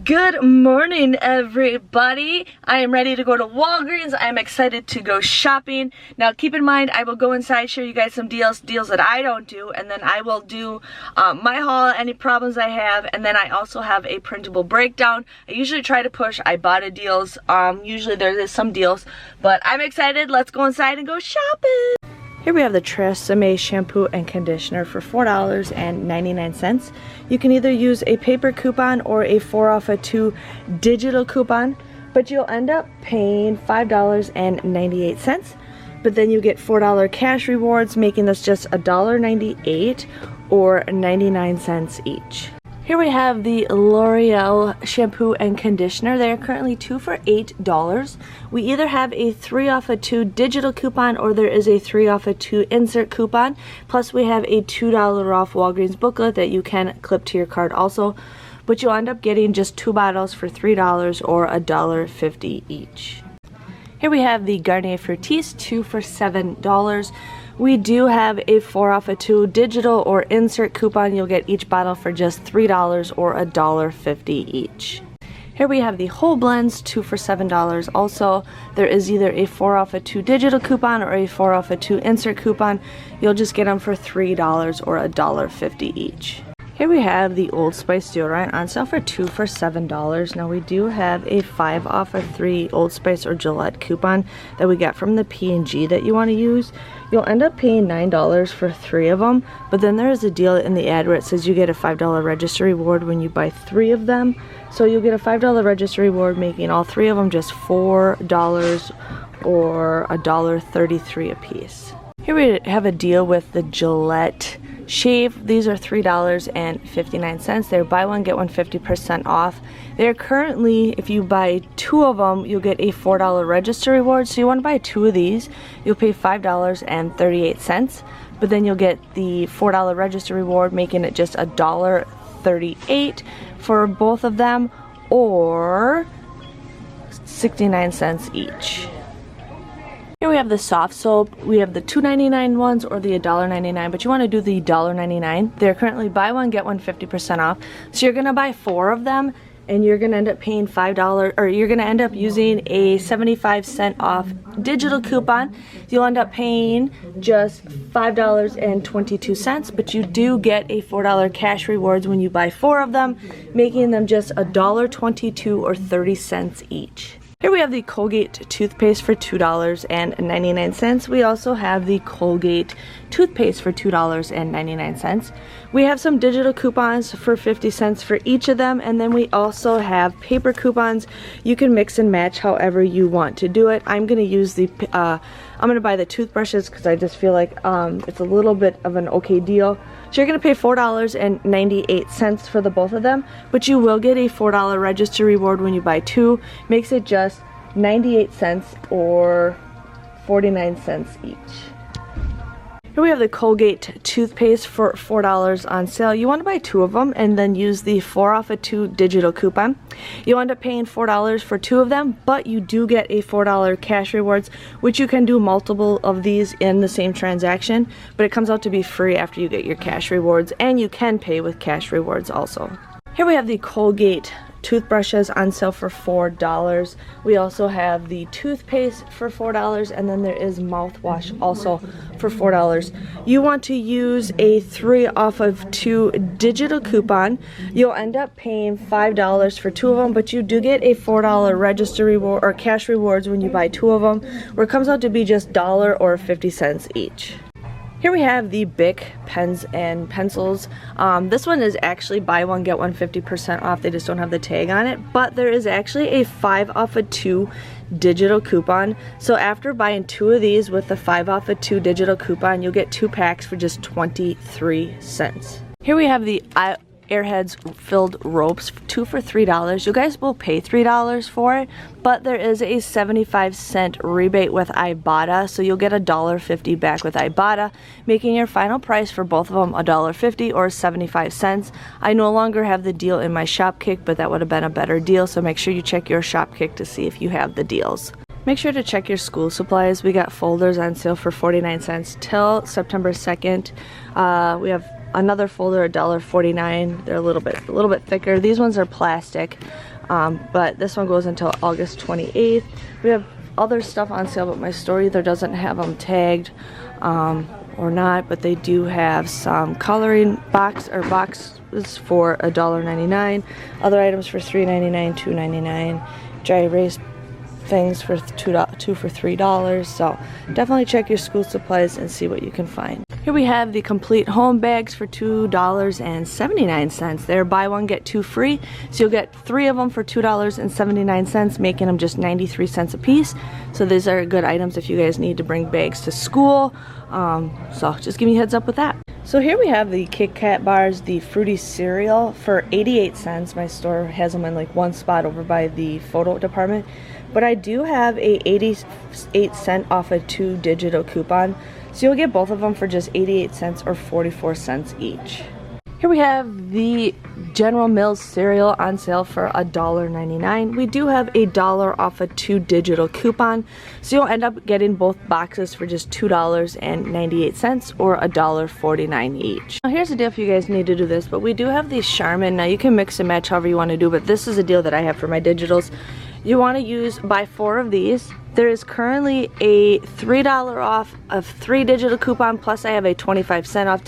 Good morning, everybody. I am ready to go to Walgreens. I'm excited to go shopping. Now, keep in mind, I will go inside, show you guys some deals that I don't do, and then I will do my haul, any problems I have, and then I also have a printable breakdown. I usually try to push Ibotta deals. Usually there is some deals, but I'm excited. Let's go inside and go shopping. Here we have the Tresemme shampoo and conditioner for $4.99. You can either use a paper coupon or a 4 off of 2 digital coupon, but you'll end up paying $5.98. But then you get $4 cash rewards, making this just $1.98 or 99 cents each. Here we have the L'Oreal shampoo and conditioner. They are currently 2 for $8. We either have a 3 off of 2 digital coupon or there is a 3 off of 2 insert coupon. Plus we have a $2 off Walgreens booklet that you can clip to your card also. But you'll end up getting just 2 bottles for $3 or $1.50 each. Here we have the Garnier Fructis, 2 for $7. We do have a 4 off of 2 digital or insert coupon. You'll get each bottle for just $3 or $1.50 each. Here we have the whole blends, 2 for $7 also. There is either a 4 off of 2 digital coupon or a 4 off of 2 insert coupon. You'll just get them for $3 or $1.50 each. Here we have the Old Spice deodorant on sale for 2 for $7. Now we do have a 5 off of 3 Old Spice or Gillette coupon that we got from the P&G that you want to use. You'll end up paying $9 for 3 of them, but then there is a deal in the ad where it says you get a $5 register reward when you buy 3 of them. So you'll get a $5 register reward, making all 3 of them just $4 or $1.33 a piece. Here we have a deal with the Gillette Shave. These are $3.59. They're buy one, get one 50% off. They're currently, if you buy 2 of them, you'll get a $4 register reward. So you want to buy 2 of these, you'll pay $5.38. But then you'll get the $4 register reward, making it just $1.38 for both of them, or 69 cents each. Here we have the soft soap. We have the $2.99 ones or the $1.99, but you want to do the $1.99. They're currently buy one, get one 50% off. So you're going to buy 4 of them and you're going to end up paying $5, or you're going to end up using a 75-cent off digital coupon. You'll end up paying just $5.22, but you do get a $4 cash rewards when you buy 4 of them, making them just $1.22 or 30 cents each. Here we have the Colgate toothpaste for $2.99. We also have the Colgate toothpaste for $2.99. We have some digital coupons for 50 cents for each of them, and then we also have paper coupons. You can mix and match however you want to do it. I'm going to use the I'm going to buy the toothbrushes because I just feel like it's a little bit of an okay deal. So you're going to pay $4.98 for the both of them, but you will get a $4 register reward when you buy 2. Makes it just 98 cents or 49 cents each. Here we have the Colgate toothpaste for $4 on sale. You want to buy 2 of them and then use the 4 off of 2 digital coupon. You'll end up paying $4 for 2 of them, but you do get a $4 cash rewards, which you can do multiple of these in the same transaction, but it comes out to be free after you get your cash rewards, and you can pay with cash rewards also. Here we have the Colgate toothbrushes on sale for $4. We also have the toothpaste for $4, and then there is mouthwash also for $4. You want to use a 3 off of 2 digital coupon. You'll end up paying $5 for 2 of them, but you do get a $4 register reward or cash rewards when you buy 2 of them, where it comes out to be just $1 or 50 cents each. Here we have the Bic pens and pencils. This one is actually buy one, get one 50% off. They just don't have the tag on it, but there is actually a 5 off of 2 digital coupon. So after buying 2 of these with the 5 off of 2 digital coupon, you'll get 2 packs for just 23 cents. Here we have the Airheads filled ropes, 2 for $3. You guys will pay $3 for it, but there is a 75-cent rebate with Ibotta, so you'll get $1.50 back with Ibotta, making your final price for both of them $1.50 or 75 cents. I no longer have the deal in my Shopkick, but that would have been a better deal, so make sure you check your Shopkick to see if you have the deals. Make sure to check your school supplies. We got folders on sale for 49 cents till September 2nd. We have another folder, $1.49. They're a little bit thicker. These ones are plastic. but this one goes until August 28th. We have other stuff on sale, but my store either doesn't have them tagged or not, but they do have some coloring boxes for $1.99, other items for $3.99, $2.99, dry erase things for two for $3. So definitely check your school supplies and see what you can find. Here we have the complete home bags for $2.79. They're buy one get two free, so you'll get 3 of them for $2.79, making them just 93 cents a piece. So these are good items if you guys need to bring bags to school. So just give me a heads up with that. So here we have the Kit Kat bars, the fruity cereal for 88 cents. My store has them in like one spot over by the photo department. But I do have a 88-cent off a 2 digital coupon. So you'll get both of them for just 88 cents or 44 cents each. Here we have the General Mills cereal on sale for $1.99. We do have $1 off a 2 digital coupon, so you'll end up getting both boxes for just $2.98 or $1.49 each. Now here's the deal if you guys need to do this, but we do have these Charmin. Now you can mix and match however you want to do, but this is a deal that I have for my digitals. You want to buy 4 of these. There is currently a $3 off of 3 digital coupon, plus I have a 25-cent off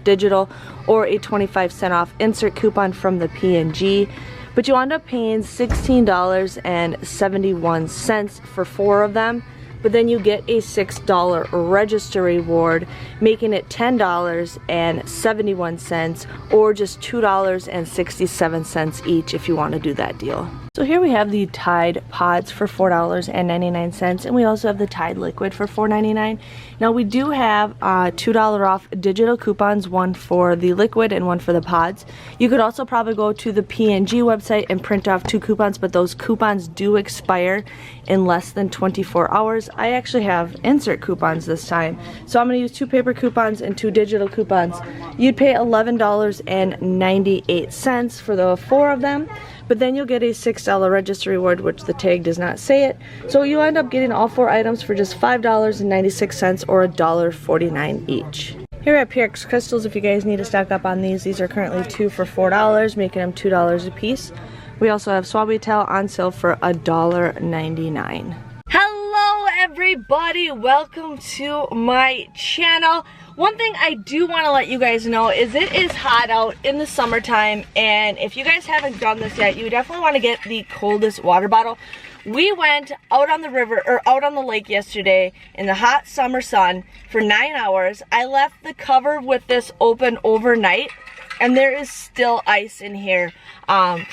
digital or a 25-cent off insert coupon from the P&G. But you end up paying $16.71 for 4 of them. But then you get a $6 register reward, making it $10.71 or just $2.67 each if you want to do that deal. So here we have the Tide Pods for $4.99, and we also have the Tide Liquid for $4.99. Now we do have $2 off digital coupons, one for the liquid and one for the pods. You could also probably go to the P&G website and print off 2 coupons, but those coupons do expire in less than 24 hours. I actually have insert coupons this time, so I'm going to use 2 paper coupons and 2 digital coupons. You'd pay $11.98 for the 4 of them. But then you'll get a $6 register reward, which the tag does not say it. So you end up getting all 4 items for just $5.96 or $1.49 each. Here at PX Crystals, if you guys need to stock up on these are currently 2 for $4, making them $2 a piece. We also have Suavitel on sale for $1.99. Hello everybody, welcome to my channel. One thing I do want to let you guys know is it is hot out in the summertime, and if you guys haven't done this yet, you definitely want to get the coldest water bottle. We went out on the river, or out on the lake yesterday in the hot summer sun for 9 hours. I left the cover with this open overnight, and there is still ice in here.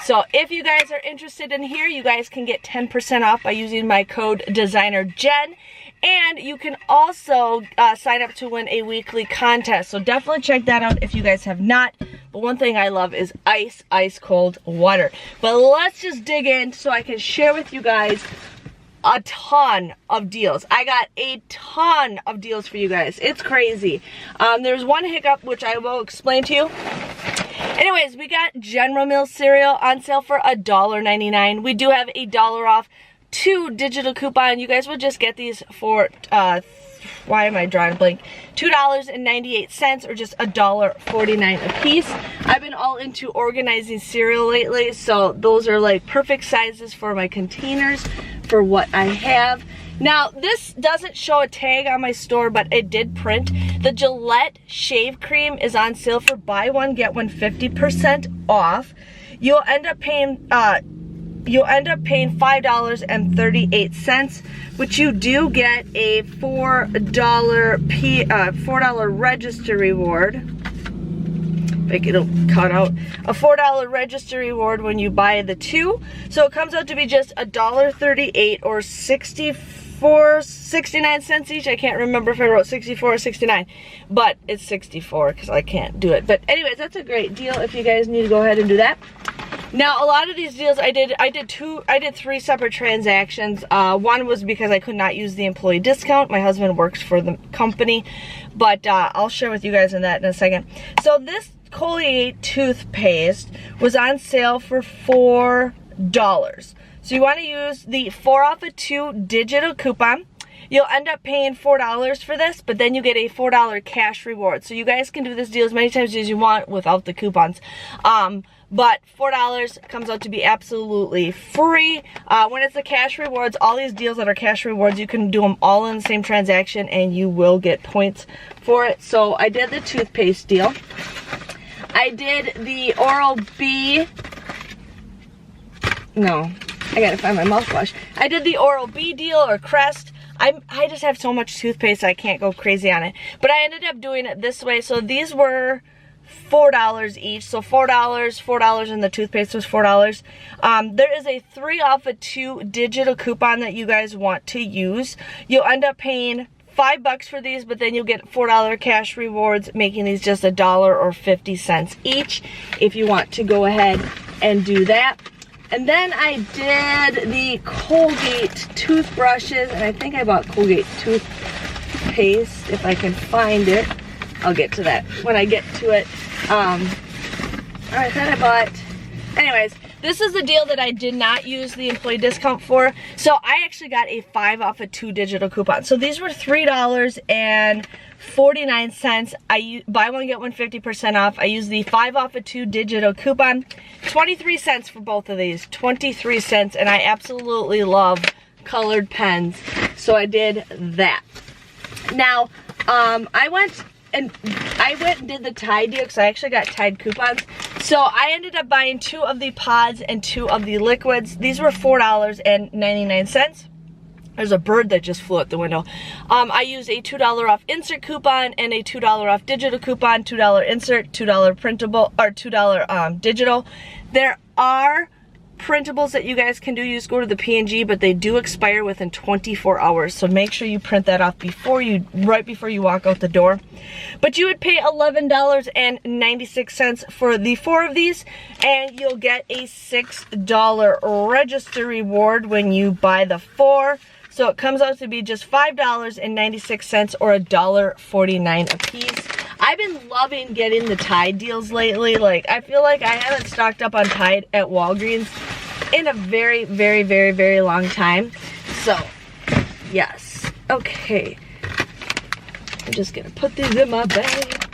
So if you guys are interested in here, you guys can get 10% off by using my code DesignerJen. And you can also sign up to win a weekly contest. So definitely check that out if you guys have not. But one thing I love is ice cold water. But let's just dig in so I can share with you guys a ton of deals. I got a ton of deals for you guys. It's crazy. There's one hiccup which I will explain to you. Anyways, we got General Mills cereal on sale for $1.99. We do have $1 off 2 digital coupon. You guys will just get these for why am I drawing a blank? $2.98 or just $1.49 a piece. I've been all into organizing cereal lately, so those are like perfect sizes for my containers for what I have. Now this doesn't show a tag on my store, but it did print. The Gillette shave cream is on sale for buy one get one 50% off. You'll end up paying $5.38, but you do get a $4 register reward. I think it'll cut out. A $4 register reward when you buy the 2. So it comes out to be just $1.38 or 69 cents each. I can't remember if I wrote 64 or 69, but it's 64 because I can't do it. But anyways, that's a great deal if you guys need to go ahead and do that. Now a lot of these deals I did 3 separate transactions. One was because I could not use the employee discount. My husband works for the company, but I'll share with you guys on that in a second. So this Colgate toothpaste was on sale for $4. So you want to use the 4 off of 2 digital coupon. You'll end up paying $4 for this, but then you get a $4 cash reward. So you guys can do this deal as many times as you want without the coupons. But $4 comes out to be absolutely free. When it's the cash rewards, all these deals that are cash rewards, you can do them all in the same transaction and you will get points for it. So I did the toothpaste deal. I did the Oral-B. No, I gotta find my mouthwash. I did the Oral-B deal or Crest. I just have so much toothpaste I can't go crazy on it. But I ended up doing it this way. So these were $4 each. So $4, and the toothpaste was $4. There is a 3 off of 2 digital coupon that you guys want to use. You'll end up paying $5 for these, but then you'll get $4 cash rewards, making these just $1.50 each if you want to go ahead and do that. And then I did the Colgate toothbrushes, and I think I bought Colgate toothpaste. If I can find it, I'll get to that when I get to it. I thought I bought, anyways, this is the deal that I did not use the employee discount for. So I actually got a 5 off of 2 digital coupons. So these were $3.49. I buy one get one 50% off. I used the 5 off of 2 digital coupon. 23 cents for both of these. 23 cents, and I absolutely love colored pens. So I did that. Now, I went and did the Tide deal because I actually got Tide coupons. So I ended up buying 2 of the pods and 2 of the liquids. These were $4.99. There's a bird that just flew out the window. I used a $2 off insert coupon and a $2 off digital coupon, $2 insert, $2 printable, or $2 digital. There are printables that you guys can do. You just go to the P&G, but they do expire within 24 hours. So make sure you print that off right before you walk out the door. But you would pay $11.96 for the 4 of these, and you'll get a $6 register reward when you buy the 4. So it comes out to be just $5.96 or $1.49 a piece. I've been loving getting the Tide deals lately. Like, I feel like I haven't stocked up on Tide at Walgreens in a very, very, very, very long time. So, yes. Okay. I'm just gonna put these in my bag.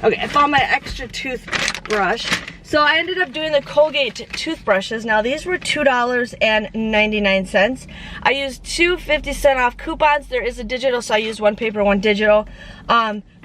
Okay, I found my extra toothbrush. So I ended up doing the Colgate toothbrushes. Now these were $2.99. I used 2 50-cent off coupons. There is a digital, so I used 1 paper, 1 digital.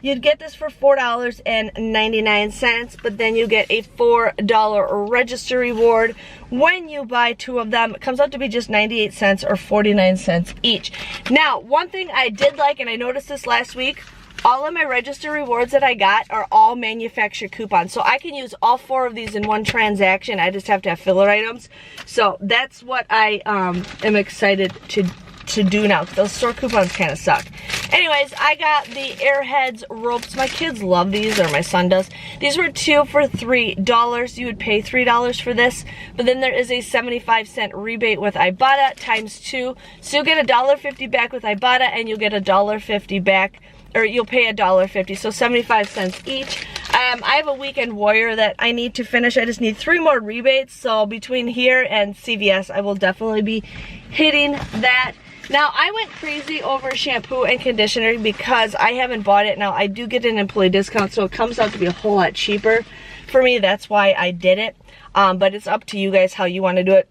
You'd get this for $4.99, but then you get a $4 register reward when you buy 2 of them. It comes out to be just 98 cents or 49 cents each. Now, one thing I did like, and I noticed this last week, all of my register rewards that I got are all manufacturer coupons. So I can use all 4 of these in one transaction. I just have to have filler items. So that's what I am excited to do now. Those store coupons kind of suck. Anyways, I got the Airheads ropes. My kids love these, or my son does. These were 2 for $3. You would pay $3 for this, but then there is a 75-cent rebate with Ibotta times 2. So you'll get $1.50 back with Ibotta, and you'll get $1.50 back, or you'll pay $1.50, so 75 cents each. I have a Weekend Warrior that I need to finish. I just need 3 more rebates, so between here and CVS, I will definitely be hitting that. Now, I went crazy over shampoo and conditioner because I haven't bought it. Now, I do get an employee discount, so it comes out to be a whole lot cheaper for me. That's why I did it, but it's up to you guys how you want to do it.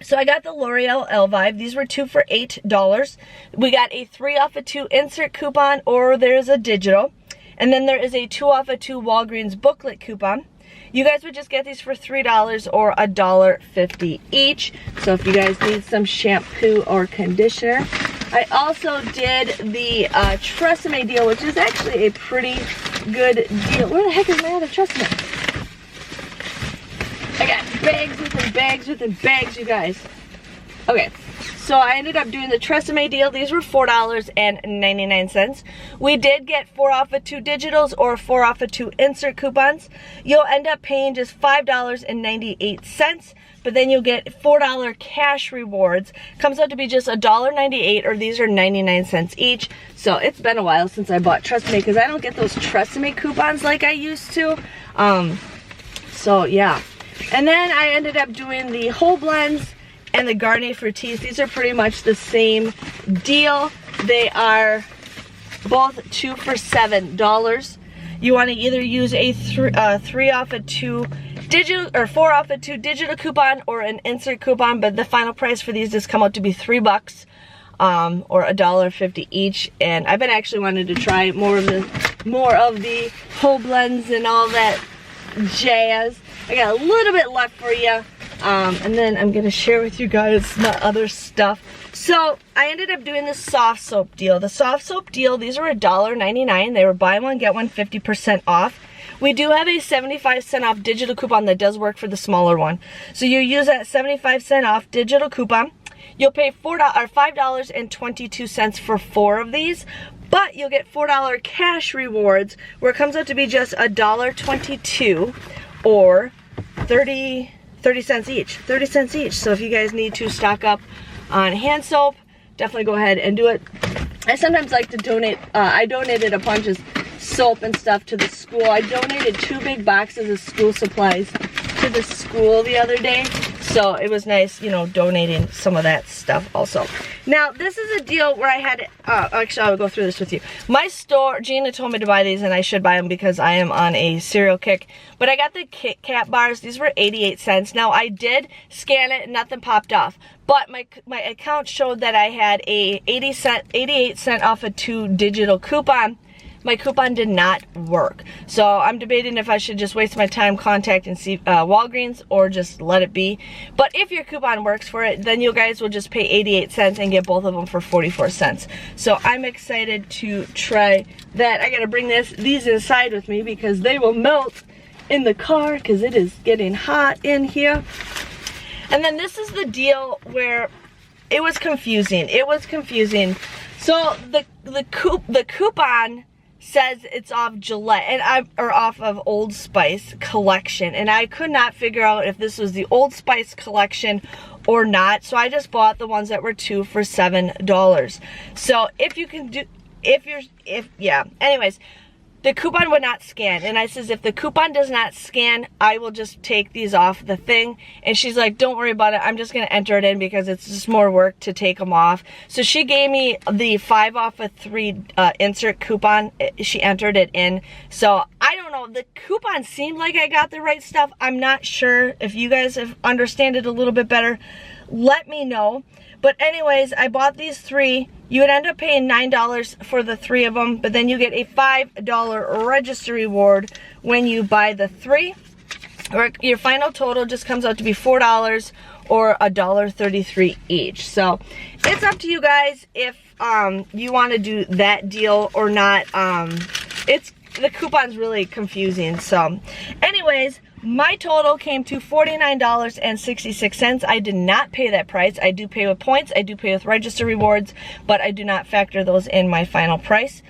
So I got the L'Oreal Elvive. These were 2 for $8. We got a 3 off of 2 insert coupon, or there's a digital. And then there is a 2 off of 2 Walgreens booklet coupon. You guys would just get these for $3 or $1.50 each. So if you guys need some shampoo or conditioner. I also did the Tresemme deal, which is actually a pretty good deal. Where the heck is my other Tresemme? I got bags within bags within bags, you guys. Okay, so I ended up doing the Tresemme deal. These were $4.99. We did get 4 off of 2 digitals or 4 off of 2 insert coupons. You'll end up paying just $5.98, but then you'll get $4 cash rewards. Comes out to be just $1.98, or these are 99 cents each. So it's been a while since I bought Tresemme because I don't get those Tresemme coupons like I used to. So yeah. And then I ended up doing the whole blends and the Garnier Fructis. These are pretty much the same deal. They are both 2 for $7. You want to either use a 3 off of 2 digital or 4 off of 2 digital coupon or an insert coupon, but the final price for these does come out to be $3 or $1.50 each. And I've been actually wanting to try more of the whole blends and all that jazz. I got a little bit left for you, and then I'm gonna share with you guys my other stuff. So I ended up doing this soft soap deal. The soft soap deal, these are $1.99. They were buy one get one 50% off. We do have a 75-cent off digital coupon that does work for the smaller one. So you use that 75-cent off digital coupon. You'll pay $5.22 for 4 of these, but you'll get $4 cash rewards where it comes out to be just $1.22 or 30 cents each. 30 cents each. So if you guys need to stock up on hand soap, definitely go ahead and do it. I sometimes like to donate, I donated a bunch of soap and stuff to the school. I donated 2 big boxes of school supplies to the school the other day. So it was nice, you know, donating some of that stuff also. Now, this is a deal where I had, actually, I'll go through this with you. My store, Gina told me to buy these, and I should buy them because I am on a cereal kick. But I got the Kit Kat bars. These were 88 cents. Now, I did scan it, and nothing popped off. But my account showed that I had a 88 cent off a 2 digital coupon. My coupon did not work. So I'm debating if I should just waste my time contacting Walgreens or just let it be. But if your coupon works for it, then you guys will just pay 88 cents and get both of them for 44 cents. So I'm excited to try that. I gotta bring these inside with me because they will melt in the car because it is getting hot in here. And then this is the deal where it was confusing. It was confusing. So the coupon says it's off Gillette and off of Old Spice collection, and I could not figure out if this was the Old Spice collection or not. So I just bought the ones that were 2 for $7. So if you can do, anyways, the coupon would not scan, and I says if the coupon does not scan, I will just take these off the thing. And she's like, don't worry about it, I'm just gonna enter it in because it's just more work to take them off. So she gave me the 5 off of 3 insert coupon. She entered it in. So I don't know, the coupon seemed like I got the right stuff. I'm not sure. If you guys have understand it a little bit better, let me know. But anyways, I bought these 3. You would end up paying $9 for the 3 of them, but then you get a $5 register reward when you buy the 3. Or your final total just comes out to be $4 or $1.33 each. So it's up to you guys if you want to do that deal or not. The coupon's really confusing. So anyways, my total came to $49.66. I did not pay that price. I do pay with points, I do pay with register rewards, but I do not factor those in my final price.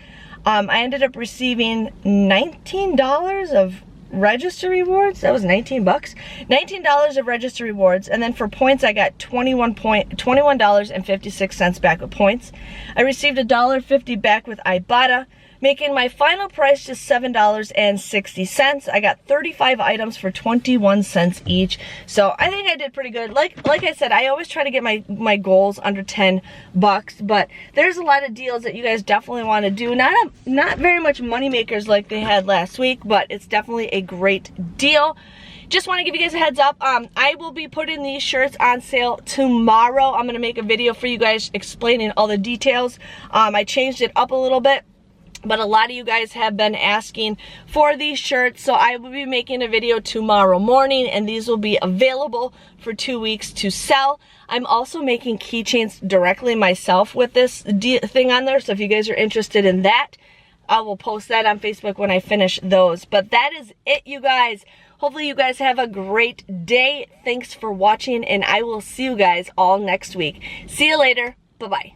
I ended up receiving $19 of register rewards. That was 19 bucks. $19 of register rewards, and then for points I got $21.56 back with points. I received $1.50 back with Ibotta, making my final price just $7.60. I got 35 items for 21 cents each. So I think I did pretty good. Like I said, I always try to get my goals under 10 bucks, but there's a lot of deals that you guys definitely want to do. Not very much money makers like they had last week, but it's definitely a great deal. Just want to give you guys a heads up. I will be putting these shirts on sale tomorrow. I'm going to make a video for you guys explaining all the details. I changed it up a little bit, but a lot of you guys have been asking for these shirts, so I will be making a video tomorrow morning, and these will be available for 2 weeks to sell. I'm also making keychains directly myself with this thing on there, so if you guys are interested in that, I will post that on Facebook when I finish those. But that is it, you guys. Hopefully you guys have a great day. Thanks for watching, and I will see you guys all next week. See you later. Bye-bye.